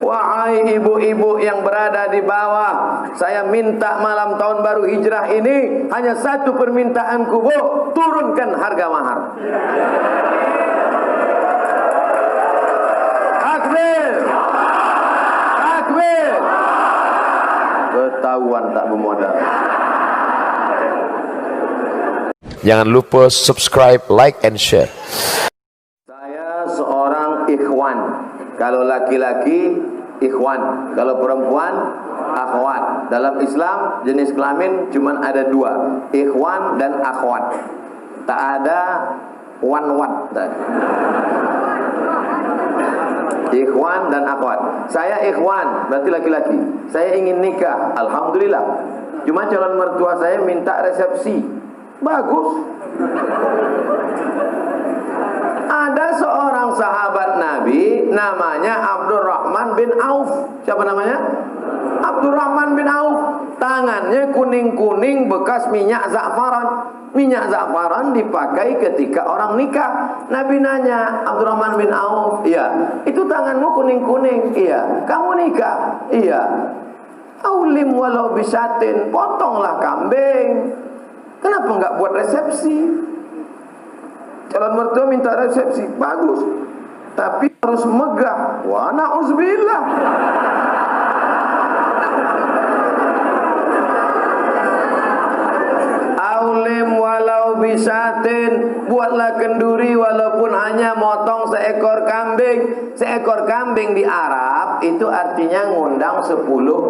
Wahai ibu-ibu yang berada di bawah, saya minta malam tahun baru hijrah ini hanya satu permintaanku, Bu, turunkan harga mahar. Takbir, takbir. Ketahuan tak bermodal. Jangan lupa subscribe, like, and share. Saya seorang ikhwan. Kalau laki-laki, ikhwan. Kalau perempuan, akhwat. Dalam Islam, jenis kelamin cuma ada dua, ikhwan dan akhwat. Tak ada wan-wat. Ikhwan dan akhwat. Saya ikhwan, berarti laki-laki. Saya ingin nikah, alhamdulillah. Cuma calon mertua saya minta resepsi. Bagus. Ada seorang sahabat Nabi namanya Abdurrahman bin Auf. Siapa namanya? Abdurrahman bin Auf. Tangannya kuning-kuning bekas minyak za'faran. Minyak za'faran dipakai ketika orang nikah. Nabi nanya, Abdurrahman bin Auf, iya, itu tanganmu kuning-kuning? Iya. Kamu nikah? Iya. Aulim walau bisatin, potonglah kambing. Kenapa enggak buat resepsi? Calon mertua minta resepsi, bagus, tapi harus megah. Wa na'udzubillah. Aulim walau bisatin, buatlah kenduri walaupun hanya motong seekor kambing. Seekor kambing di Arab itu artinya ngundang 10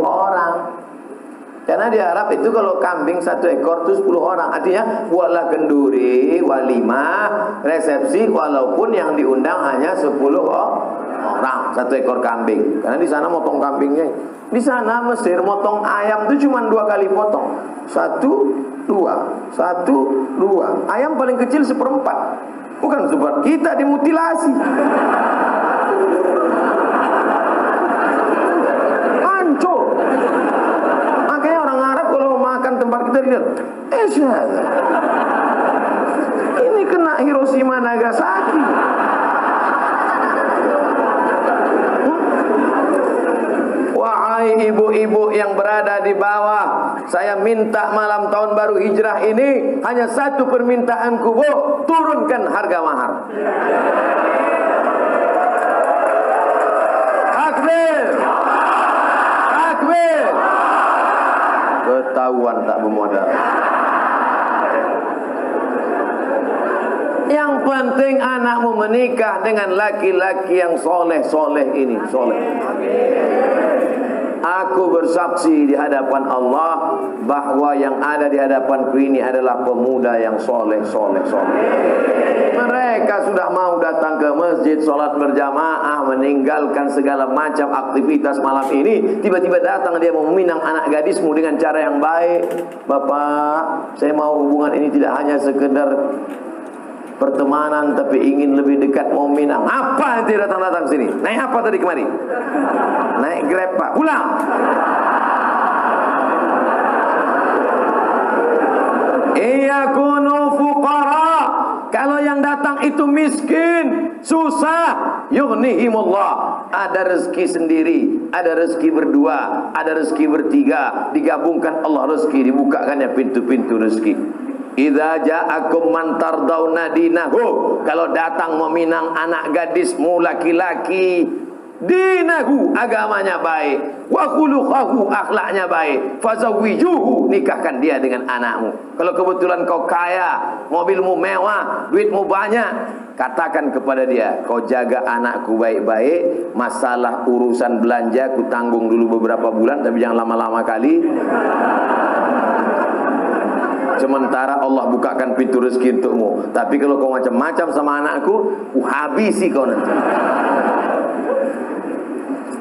orang. Karena di Arab itu kalau kambing 1 ekor itu 10 orang. Artinya buatlah kenduri, walimah, resepsi walaupun yang diundang hanya 10 orang, 1 ekor kambing. Karena di sana motong kambingnya. Di sana Mesir motong ayam itu cuma 2 kali potong. 1, 2, 1, 2. Ayam paling kecil 1/4. Bukan seperti kita dimutilasi. Hancur. Tempat kita lihat, ini kena Hiroshima Nagasaki. Wahai ibu-ibu yang berada di bawah, saya minta malam tahun baru hijrah ini hanya satu permintaanku, Bu, turunkan harga mahar. Takbir, takbir. Ketahuan tak bermodal. Yang penting anakmu menikah dengan laki-laki yang soleh-soleh ini, soleh. Aku bersaksi di hadapan Allah bahwa yang ada di hadapanku ini adalah pemuda yang soleh-soleh. Mereka sudah mau datang ke masjid, sholat berjamaah, meninggalkan segala macam aktivitas malam ini. Tiba-tiba datang dia meminang anak gadismu dengan cara yang baik. Bapak, saya mau hubungan ini tidak hanya sekedar pertemanan, tapi ingin lebih dekat, mau minang. Apa nanti datang-datang sini? Naik apa tadi kemari? Naik Grab, Pak. Pulang. Iyakunu fuqara. Kalau yang datang itu miskin, susah, yughnihimullah. Ada rezeki sendiri, ada rezeki berdua, ada rezeki bertiga. Digabungkan Allah rezeki, dibukakannya pintu-pintu rezeki. Idza ja'akum man tardawna dinahu, kalau datang meminang anak gadismu laki-laki, dinahu, agamanya baik, wa khuluquhu, akhlaknya baik, fazawwijuhu, nikahkan dia dengan anakmu. Kalau kebetulan kau kaya, mobilmu mewah, duitmu banyak, katakan kepada dia, kau jaga anakku baik-baik, masalah urusan belanja ku tanggung dulu beberapa bulan, tapi jangan lama-lama kali. Sementara Allah bukakan pintu rezeki untukmu. Tapi kalau kau macam-macam sama anakku, habisi kau nanti.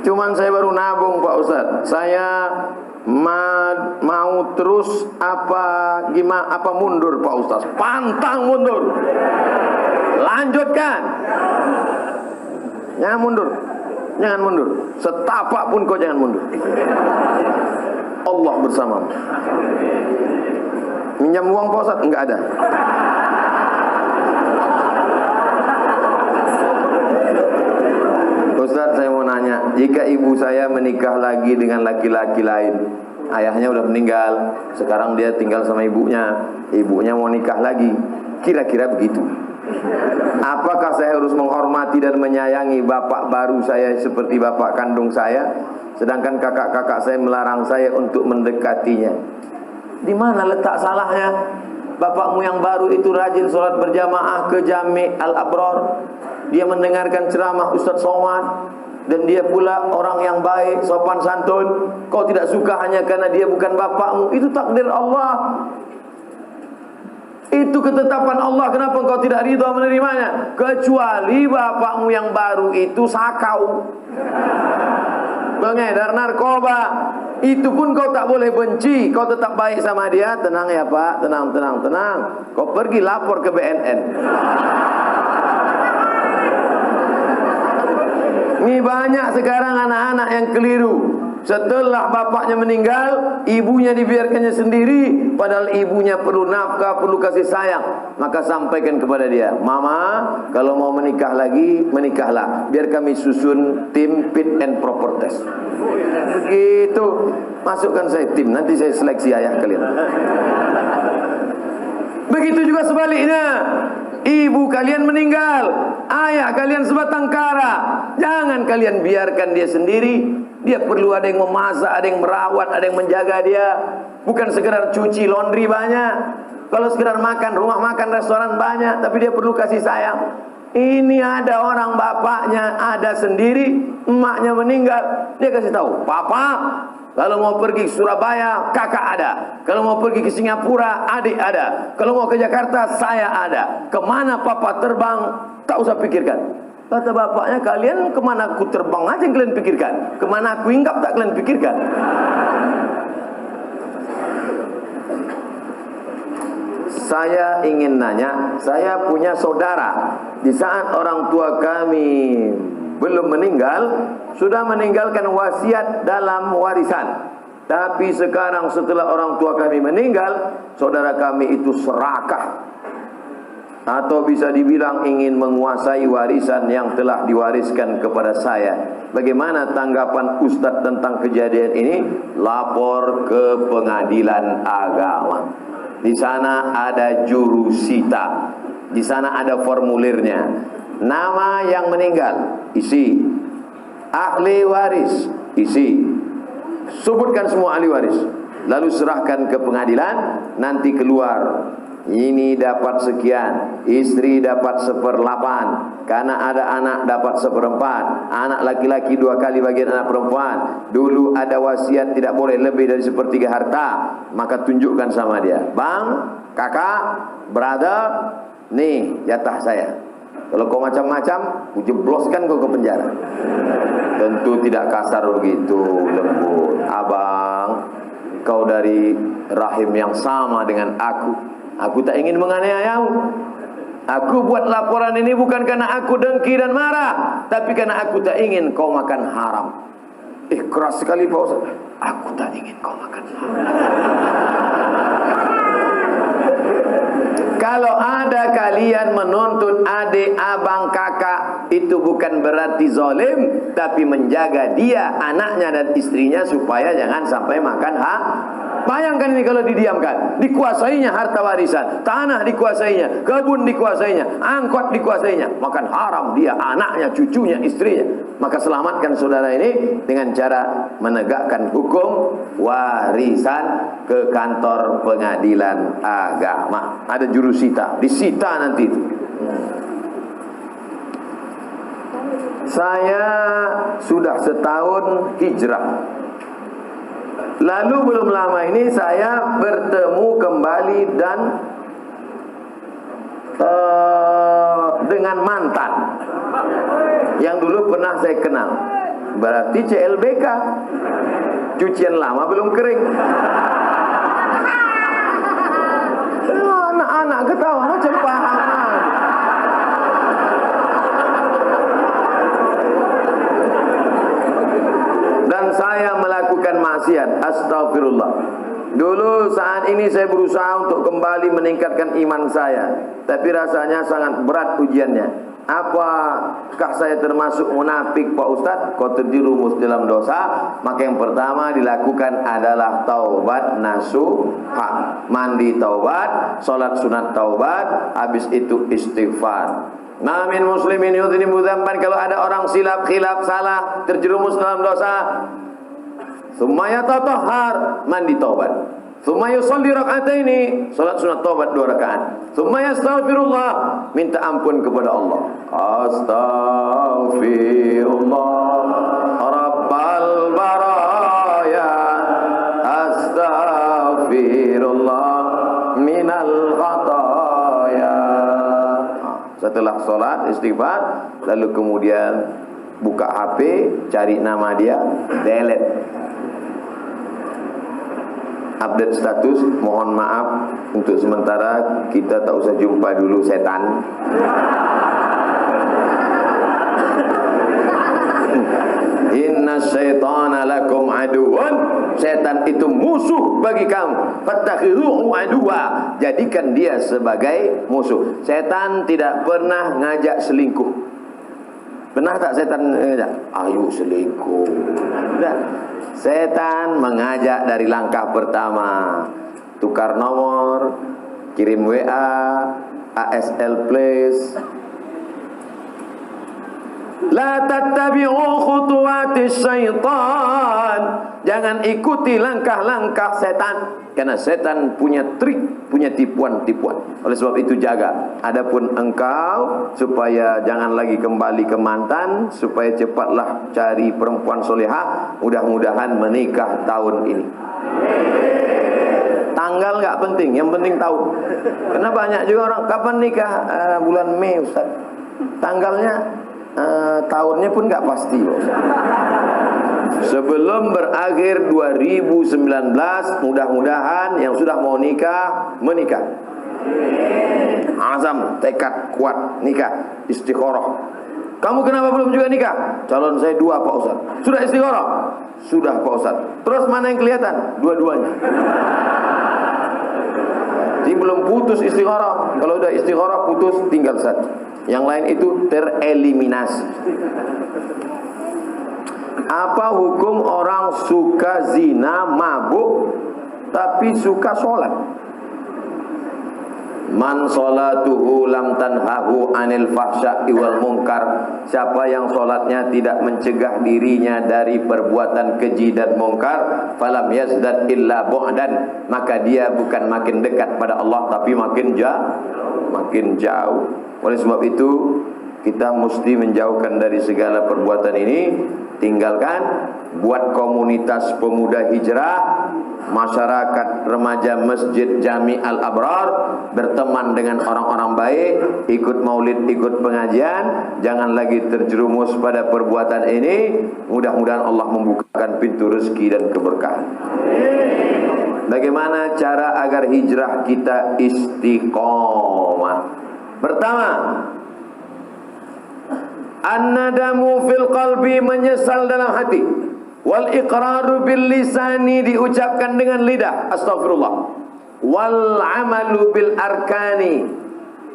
Cuman saya baru nabung, Pak Ustadz. Saya mau terus apa mundur, Pak Ustadz? Pantang mundur. Lanjutkan. Jangan mundur. Jangan mundur. Setapak pun kau jangan mundur. Allah bersamamu. Minjam uang Pak Ustadz? Enggak ada. Ustaz, saya mau nanya, jika ibu saya menikah lagi dengan laki-laki lain, ayahnya udah meninggal, sekarang dia tinggal sama ibunya mau nikah lagi, kira-kira begitu, apakah saya harus menghormati dan menyayangi bapak baru saya seperti bapak kandung saya, sedangkan kakak-kakak saya melarang saya untuk mendekatinya? Di mana letak salahnya? Bapakmu yang baru itu rajin sholat berjamaah ke Jami' Al-Abrar, dia mendengarkan ceramah Ustaz Somad, dan dia pula orang yang baik, sopan santun. Kau tidak suka hanya karena dia bukan bapakmu, itu takdir Allah, itu ketetapan Allah. Kenapa engkau tidak ridha menerimanya? Kecuali bapakmu yang baru itu sakau, pengedar narkoba, itu pun kau tak boleh benci, kau tetap baik sama dia. Tenang ya Pak, tenang. Kau pergi lapor ke BNN. Ini banyak sekarang anak-anak yang keliru. Setelah bapaknya meninggal, ibunya dibiarkannya sendiri, padahal ibunya perlu nafkah, perlu kasih sayang. Maka sampaikan kepada dia, Mama, kalau mau menikah lagi, menikahlah, biar kami susun tim fit and proper test. Begitu, masukkan saya tim, nanti saya seleksi ayah kalian. Begitu juga sebaliknya, ibu kalian meninggal, ayah kalian sebatang kara, jangan kalian biarkan dia sendiri. Dia perlu ada yang memasak, ada yang merawat, ada yang menjaga dia. Bukan sekedar cuci laundry banyak. Kalau sekedar makan, rumah makan, restoran banyak, tapi dia perlu kasih sayang. Ini ada orang bapaknya ada sendiri, emaknya meninggal, dia kasih tahu, Papa, kalau mau pergi ke Surabaya, kakak ada. Kalau mau pergi ke Singapura, adik ada. Kalau mau ke Jakarta, saya ada. Kemana Papa terbang, tak usah pikirkan. Kata bapaknya, kalian kemana aku terbang aja yang kalian pikirkan. Kemana aku hinggap tak kalian pikirkan. Saya ingin nanya, saya punya saudara. Di saat orang tua kami belum meninggal, sudah meninggalkan wasiat dalam warisan. Tapi sekarang setelah orang tua kami meninggal, saudara kami itu serakah, atau bisa dibilang ingin menguasai warisan yang telah diwariskan kepada saya. Bagaimana tanggapan Ustadz tentang kejadian ini? Lapor ke pengadilan agama. Di sana ada jurusita, di sana ada formulirnya. Nama yang meninggal, isi. Ahli waris, isi. Sebutkan semua ahli waris, lalu serahkan ke pengadilan. Nanti keluar, ini dapat sekian, istri dapat 1/8, karena ada anak dapat 1/4, anak laki-laki 2 kali bagian anak perempuan. Dulu ada wasiat tidak boleh lebih dari 1/3 harta, maka tunjukkan sama dia, Bang, kakak, brother, nih jatah saya. Kalau kau macam-macam, ku jebloskan kau ke penjara. Tentu tidak kasar begitu, lembut. Abang, kau dari rahim yang sama dengan aku tak ingin menganiayamu. Aku buat laporan ini bukan karena aku dengki dan marah, tapi karena aku tak ingin kau makan haram. Keras sekali Pak Ustaz. Aku tak ingin kau makan haram. Kalau ada kalian menuntut adik, abang, kakak, itu bukan berarti zalim, tapi menjaga dia, anaknya dan istrinya supaya jangan sampai makan haram. Bayangkan ini kalau didiamkan, dikuasainya harta warisan, tanah dikuasainya, kebun dikuasainya, angkot dikuasainya, makan haram dia, anaknya, cucunya, istrinya. Maka selamatkan saudara ini dengan cara menegakkan hukum warisan ke kantor pengadilan agama. Ada jurusita, disita nanti itu. Saya sudah setahun hijrah. Lalu belum lama ini saya bertemu kembali dan dengan mantan yang dulu pernah saya kenal. Berarti CLBK, cucian lama belum kering. Anak-anak ketawa macam paham. Dan saya melakukan maksiat, astagfirullah. Dulu saat ini saya berusaha untuk kembali meningkatkan iman saya, tapi rasanya sangat berat ujiannya. Apakah saya termasuk munafik Pak Ustadz? Kau terjerumus dalam dosa, maka yang pertama dilakukan adalah taubat nasuha, mandi taubat, sholat sunat taubat, habis itu istighfar. Ma min muslimin yudhnibu dzamban, kalau ada orang silap, khilaf, salah, terjerumus dalam dosa, tsumma yatatahhar, mandi taubat. Tsumma yusalli rak'ataini, salat sunat taubat 2 rakaat. Tsumma yastaghfirullah, minta ampun kepada Allah. Astaghfirullah Rabbal baraya, astaghfirullah minal khataya. Setelah salat istighfar, lalu kemudian buka HP, cari nama dia, delete. Update status, mohon maaf untuk sementara kita tak usah jumpa dulu setan. Inna syaitana lakum aduwan, setan itu musuh bagi kamu. Fattakhiruhu aduwa, jadikan dia sebagai musuh. Setan tidak pernah ngajak selingkuh. Pernah tak setan ngajak? Ayo selingkuh. Tidak. Setan mengajak dari langkah pertama, tukar nomor, kirim WA, ASL please. La tattabi'u khutuwatis syaitan, jangan ikuti langkah-langkah setan, karena setan punya trik, punya tipuan-tipuan. Oleh sebab itu jaga. Adapun engkau, supaya jangan lagi kembali ke mantan, supaya cepatlah cari perempuan solehah, mudah-mudahan menikah tahun ini. Tanggal nggak penting, yang penting tahun. Karena banyak juga orang, kapan nikah? Bulan Mei Ustaz. Tanggalnya tahunnya pun nggak pasti, Ustaz. Sebelum berakhir 2019, mudah-mudahan yang sudah mau nikah menikah. Azam, tekad kuat, nikah, istikharah. Kamu kenapa belum juga nikah? Calon saya 2 Pak Ustaz. Sudah istikharah? Sudah Pak Ustaz. Terus mana yang kelihatan? Dua-duanya. Jadi belum putus istikharah. Kalau udah istikharah putus, tinggal 1. Yang lain itu tereliminasi. Apa hukum orang suka zina, mabuk, tapi suka sholat? Man sholatuhu lam tanhahu anil fahsya'i wal munkar. Siapa yang sholatnya tidak mencegah dirinya dari perbuatan keji dan munkar, falam yazdad illa bu'dan, maka dia bukan makin dekat pada Allah, tapi makin jauh. Oleh sebab itu kita mesti menjauhkan dari segala perbuatan ini. Tinggalkan, buat komunitas pemuda hijrah, masyarakat remaja Masjid Jami Al-Abrar, berteman dengan orang-orang baik, ikut maulid, ikut pengajian, jangan lagi terjerumus pada perbuatan ini. Mudah-mudahan Allah membukakan pintu rezeki dan keberkahan. Bagaimana cara agar hijrah kita istiqomah? Pertama, an-nadamu fil qalbi, menyesal dalam hati. Wal iqraru bil lisani, diucapkan dengan lidah, astagfirullah. Wal amalu bil arkani,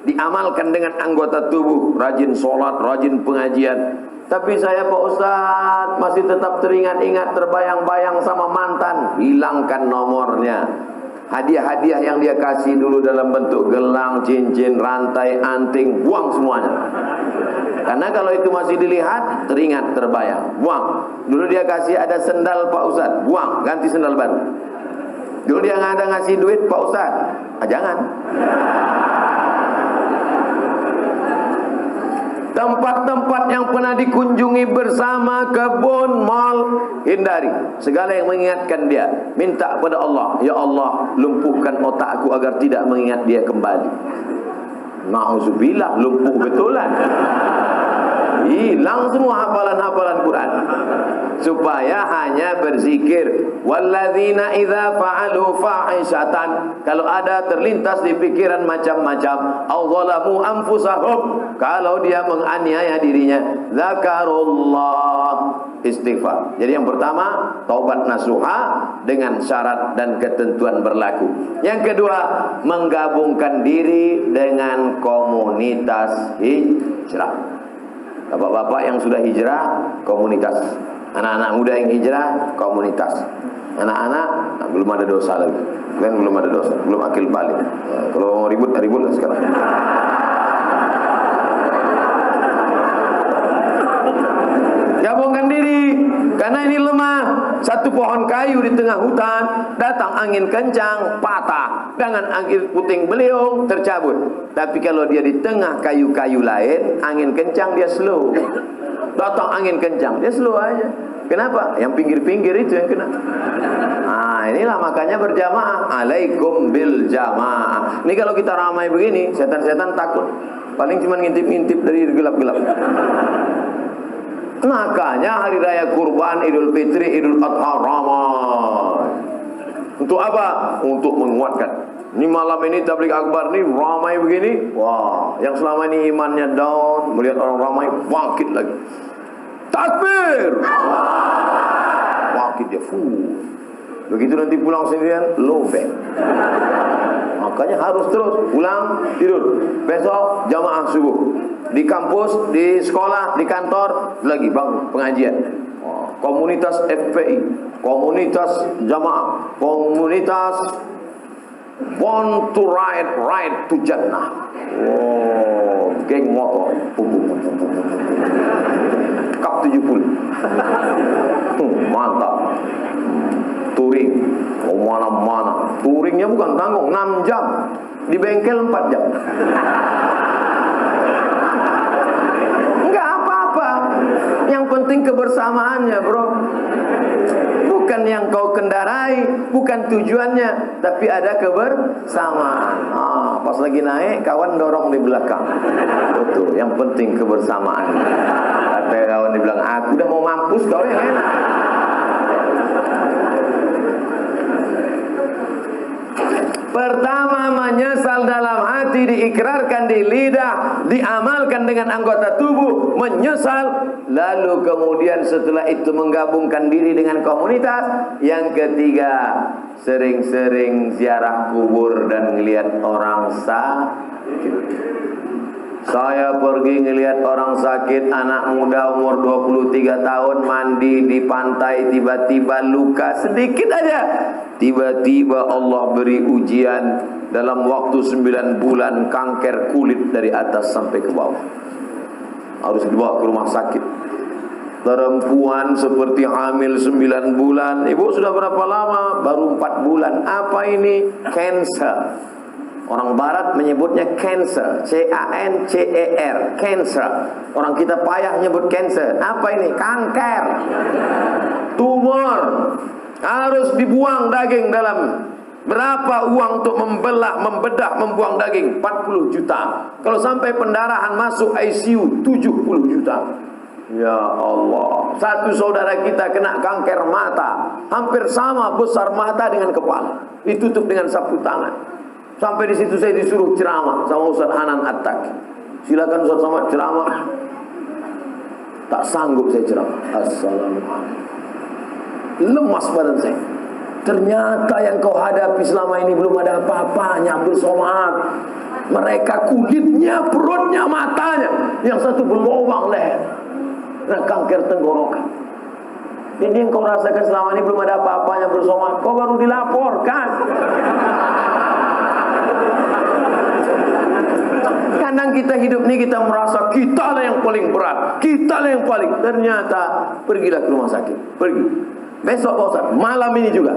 diamalkan dengan anggota tubuh, rajin sholat, rajin pengajian. Tapi saya Pak Ustadz masih tetap teringat-ingat, terbayang-bayang sama mantan. Hilangkan nomornya. Hadiah-hadiah yang dia kasih dulu dalam bentuk gelang, cincin, rantai, anting, buang semuanya. Karena kalau itu masih dilihat, teringat, terbayang, buang. Dulu dia kasih ada sendal Pak Ustadz, buang, ganti sendal baru. Dulu dia nggak ada ngasih duit Pak Ustadz, jangan. Tempat-tempat yang pernah dikunjungi bersama, kebun, mal, hindari. Segala yang mengingatkan dia, minta kepada Allah, ya Allah, lumpuhkan otakku agar tidak mengingat dia kembali. Na'udzubillah, lumpuh betulan. Hilang semua hafalan-hafalan Quran. Supaya hanya berzikir. Walladzina idza fa'alu fahishatan, kalau ada terlintas di pikiran macam-macam, aw zalamu anfusahum, kalau dia menganiaya dirinya, zakarullah, istighfar. Jadi yang pertama, taubat nasuha dengan syarat dan ketentuan berlaku. Yang kedua, menggabungkan diri dengan komunitas hijrah. Bapak-bapak yang sudah hijrah, komunitas. Anak-anak muda yang hijrah, komunitas. Anak-anak belum ada dosa lagi. Kalian belum ada dosa, belum akil balik. Kalau mau ribut, ribut lah sekarang. Gabungkan diri, karena ini lemah. Satu pohon kayu di tengah hutan, datang angin kencang, patah. Dengan angin puting beliung, tercabut. Tapi kalau dia di tengah kayu-kayu lain, angin kencang, dia slow. Datang angin kencang, dia slow aja. Kenapa? Yang pinggir-pinggir itu yang kena. Nah, inilah makanya berjamaah. Alaikum bil jamaah. Ini kalau kita ramai begini, setan-setan takut. Paling cuma ngintip-ngintip dari gelap-gelap. Makanya hari raya kurban, Idul Fitri, Idul Adha ramai. Untuk apa? Untuk menguatkan. Ini malam ini tabligh akbar nih ramai begini. Wah, yang selama ini imannya down, melihat orang ramai bangkit lagi. Takbir. Bangkit dia full. Begitu nanti pulang sendirian, lobek. Makanya harus terus pulang tidur. Besok jamaah subuh. Di kampus, di sekolah, di kantor lagi bang pengajian. Komunitas FPI, komunitas jamaah, komunitas Born to Ride to Jannah. Oh, geng motor. Kap 70. Mantap. Touring. Oh, mana-mana. Touringnya bukan tanggung 6 jam. Di bengkel 4 jam. Enggak apa-apa. Yang penting kebersamaannya, bro. Bukan yang kau kendarai, bukan tujuannya, tapi ada kebersamaan. Pas lagi naik, kawan dorong di belakang. Betul, yang penting kebersamaan. Kata kawan di belakang, aku udah mau mampus, kau yang enak. Pertama, menyesal dalam hati, diikrarkan di lidah, diamalkan dengan anggota tubuh, menyesal. Lalu kemudian setelah itu menggabungkan diri dengan komunitas. Yang ketiga, sering-sering ziarah kubur dan ngelihat orang sakit. Saya pergi ngelihat orang sakit, anak muda umur 23 tahun mandi di pantai, tiba-tiba luka sedikit aja. Tiba-tiba Allah beri ujian, dalam waktu 9 bulan kanker kulit dari atas sampai ke bawah. Harus dibawa ke rumah sakit. Perempuan seperti hamil 9 bulan. Ibu sudah berapa lama? Baru 4 bulan. Apa ini? Cancer. Orang barat menyebutnya cancer, C-A-N-C-E-R, cancer. Orang kita payah nyebut cancer. Apa ini? Kanker, tumor. Harus dibuang daging dalam. Berapa uang untuk membelah, membedah, membuang daging? 40 juta. Kalau sampai pendarahan masuk ICU, 70 juta. Ya Allah. Satu saudara kita kena kanker mata, hampir sama besar mata dengan kepala, ditutup dengan sapu tangan. Sampai di situ saya disuruh ceramah sama Ustaz Hanan At-Tak. Silakan Ustaz Somad ceramah. Tak sanggup saya ceramah. Assalamualaikum. Lemas badan saya. Ternyata yang kau hadapi selama ini belum ada apa-apanya, Abdul Somad. Mereka kulitnya, perutnya, matanya, yang satu berlubang leher, dan kanker tenggorokan. Ini yang kau rasakan selama ini belum ada apa-apanya, Abdul Somad. Kau baru dilaporkan. Kadang kita hidup ini kita merasa kita lah yang paling berat, kita lah yang paling. Ternyata pergilah ke rumah sakit, pergi. Besok Pak Ustaz, malam ini juga.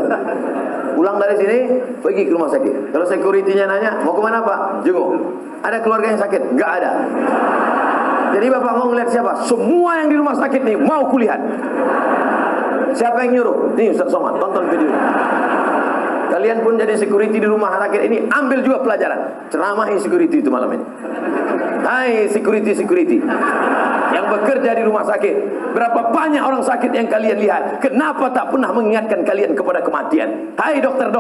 Pulang dari sini, pergi ke rumah sakit. Kalau security-nya nanya, mau kemana Pak? Jenguk. Ada keluarga yang sakit? Enggak ada. Jadi Bapak mau ngeliat siapa? Semua yang di rumah sakit nih mau kulihat. Siapa yang nyuruh? Nih Ustaz Somad, tonton video. Kalian pun jadi security di rumah sakit ini, ambil juga pelajaran. Ceramahi security itu malam ini. Hai security yang bekerja di rumah sakit, berapa banyak orang sakit yang kalian lihat? Kenapa tak pernah mengingatkan kalian kepada kematian? Hai dokter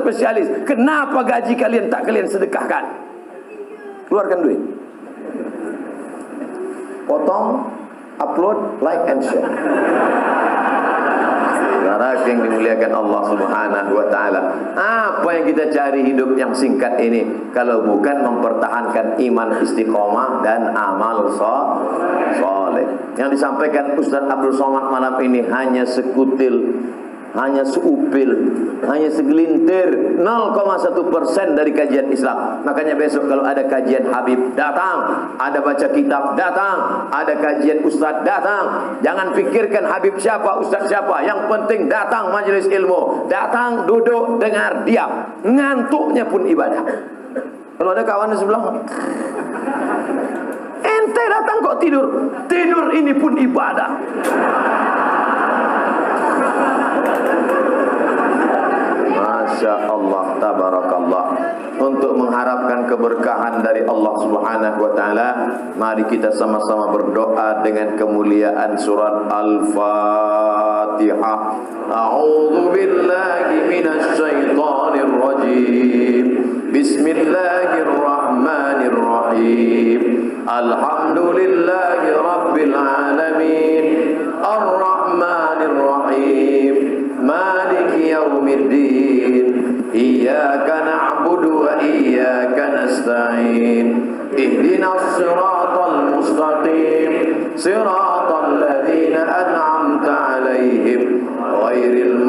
spesialis, kenapa gaji kalian tak kalian sedekahkan? Keluarkan duit, potong upload, like and share. Saudara yang dimuliakan Allah Subhanahu wa taala, apa yang kita cari hidup yang singkat ini kalau bukan mempertahankan iman istiqomah dan amal soleh. Yang disampaikan Ustaz Abdul Somad malam ini hanya sekutil, hanya seupil, hanya segelintir, 0,1% dari kajian Islam. Makanya besok kalau ada kajian Habib, datang. Ada baca kitab, datang. Ada kajian Ustaz, datang. Jangan pikirkan Habib siapa, Ustaz siapa. Yang penting datang majelis ilmu. Datang, duduk, dengar, diam. Ngantuknya pun ibadah. Kalau ada kawan di sebelah, ente datang kok tidur. Tidur ini pun ibadah. Masya Allah, tabarakallah. Untuk mengharapkan keberkahan dari Allah Subhanahu wa taala, mari kita sama-sama berdoa dengan kemuliaan surat Al-Fatihah. A'udzu billahi minasy syaithanir rajim. Bismillahirrahmanirrahim. Alhamdulillahi rabbil alamin. Ar-Rahmanir Rahim. Maliki yaumiddin. Iyyaka na'budu wa iyyaka nasta'in. Ihdinas siratal mustaqim. Siratal ladzina an'amta 'alaihim ghairil